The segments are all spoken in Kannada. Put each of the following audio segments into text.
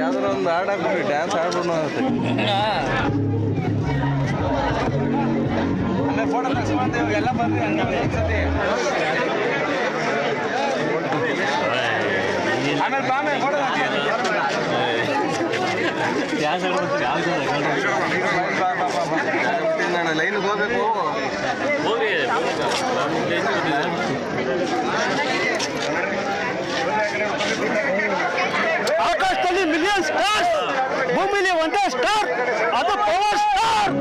ಯಾವ್ದಾರ ಒಂದು ಹಾಡಾಕ್ಬಿಡಿ, ಡ್ಯಾನ್ಸ್ ಆಡ್ಬಿಡೋಣ ಆಗುತ್ತೆ. ಆಮೇಲೆ ಫೋಟೋ ತಗ್ಸ್ಕೊಂತೇವೆ ಎಲ್ಲ ಬಂದ್ರಿ ಹಂಗೆ ಸತಿ. ಆಮೇಲೆ ಬಾಮೇಲೆ ಫೋಟೋ ನಾನು ಲೈನ್ಗೆ ಹೋಗ್ಬೇಕು. ಆಕಾಶದಲ್ಲಿ ಮಿಲಿಯನ್ ಸ್ಟಾರ್ಸ್, ಭೂಮಿಲಿ ಒಂದೇ ಸ್ಟಾರ್, ಅದು ಪವರ್ ಸ್ಟಾರ್.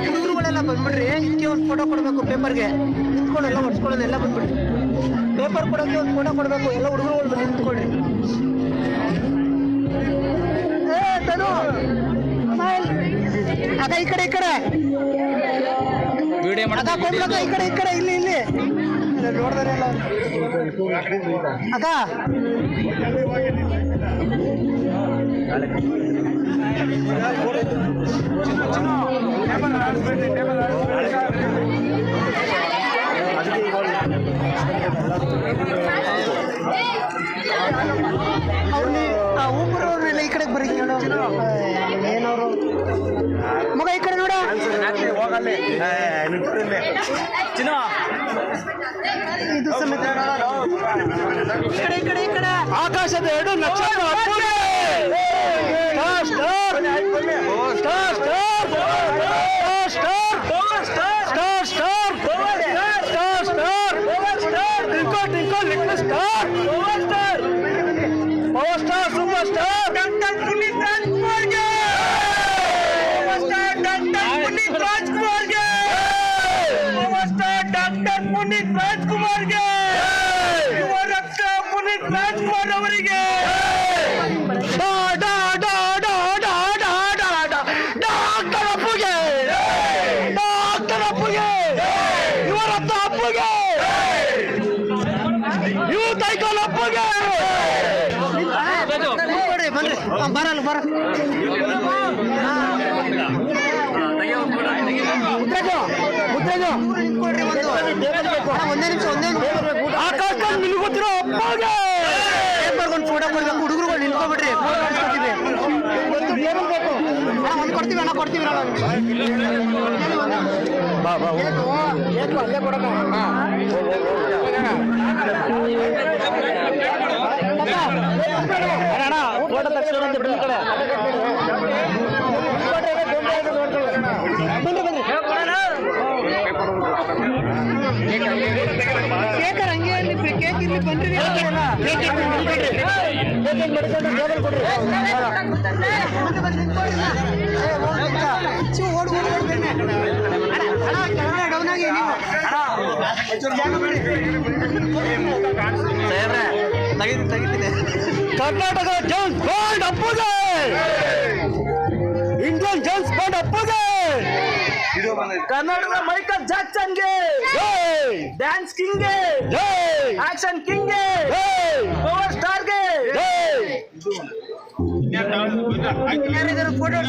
ಹುಡುಗರುಗಳೆಲ್ಲ ಬಂದ್ಬಿಡ್ರಿ. ಇದಕ್ಕೆ ಒಂದು ಫೋಟೋ ಕೊಡಬೇಕು ಪೇಪರ್ಗೆ. ನಿಂತ್ಕೊಂಡೆಲ್ಲ ಹೊಡ್ಸ್ಕೊಳ್ಳೋದೆಲ್ಲ ಬಂದ್ಬಿಡ್ರಿ. ಪೇಪರ್ ಕೊಡೋಕ್ಕೆ ಒಂದು ಫೋಟೋ ಕೊಡಬೇಕು. ಎಲ್ಲ ಹುಡುಗರುಗಳು ಬಂದು ನಿಂತ್ಕೊಳ್ರಿ. ಅದ ಈ ಕಡೆ ಈ ಕಡೆ ಈ ಕಡೆ ಈ ಕಡೆ ಇಲ್ಲಿ ಇಲ್ಲಿ ನೋಡಿದ್ರೆ ಎಲ್ಲ ಅಕ್ಕ ಊಪರವ್ರನ್ನೆಲ್ಲ ಈ ಕಡೆಗೆ ಬರೀ ಏನವರು ಮಗ ಈ ಕಡೆ ನೋಡ ಇದು ಸಮೇತ ಈ ಕಡೆ ಈ ಕಡೆ ಆಕಾಶದ 2 ನಕ್ಷತ್ರ power star super star doctor Puneeth ರಾಜ್ಕುಮಾರ್ಗೆ, ಪವರ್ ಸ್ಟಾರ್ ಡಾಕ್ಟರ್ ಪುನೀತ್ ರಾಜ್ಕುಮಾರ್ಗೆ, ಪವರ್ ಸ್ಟಾರ್ ಡಾಕ್ಟರ್ ಪುನೀತ್ ರಾಜ್ಕುಮಾರ್ಗೆ, ಯುವ ರಕ್ತ ಪುನೀತ್ ರಾಜ್ಕುಮಾರ್ ಅವರಿಗೆ ಡಾಕ್ಟರ್ ಅಪ್ಪುಗೆ, ಡಾಕ್ಟರ್ ಅಪ್ಪುಗೆ, ಯುವ ರಕ್ತ ಅಪ್ಪುಗೆ, ಯೂತ್ ಐಕಾನ್ ಅಪ್ಪುಗೆ. ಬನ್ರಿ ಬರಲ್ಲ ಬರ ಒಂದೇ ನಿಮಿಷ ಆಕಾಶ ನಿಲ್ಗೊತ್ತಿರೋ ಅಪ್ಪಗೆ ಒಂದು ಫೋಟೋ ಕೊಡ್ಬೇಕು. ಹುಡುಗರುಗಳು ನಿಲ್ಕೊಬಿಡ್ರಿ. ಫೋಟೋ ಹಾಕ್ಸ್ಕೊತೀವಿ. ಟೇಬಲ್ ಬೇಕು. ಒಂದು ಕೊಡ್ತೀವಿ ಅಣ್ಣ ಕೊಡ್ತೀವಿ. ಅಲ್ಲೇ ಕೊಡೋಣ. ಫೋಟೋ ತಕ್ಷಣ ಕಡೆ ಕೇಕರ್ ಹಂಗೆ ಇಲ್ಲಿ ಕೇಕ್ ಇಲ್ಲಿ ಬಂದ್ರಿ. ಕರ್ನಾಟಕ ಜೇಮ್ಸ್ ಬಾಂಡ್ ಅಪ್ಪುಗೆ, ಇಂಡಿಯನ್ ಜೇಮ್ಸ್ ಬಾಂಡ್ ಅಪ್ಪುಗೆ, ಕರ್ನಾಟಕ ಮೈಕಲ್ ಜಾಕ್ಸನ್ಗೆ, ಡ್ಯಾನ್ಸ್ ಕಿಂಗ್ಗೆ, ಆಕ್ಷನ್ ಕಿಂಗ್ಗೆ, ಪವರ್ ಸ್ಟಾರ್ಗೆ. Photo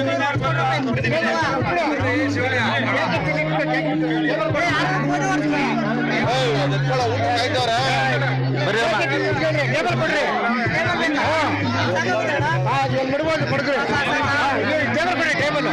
table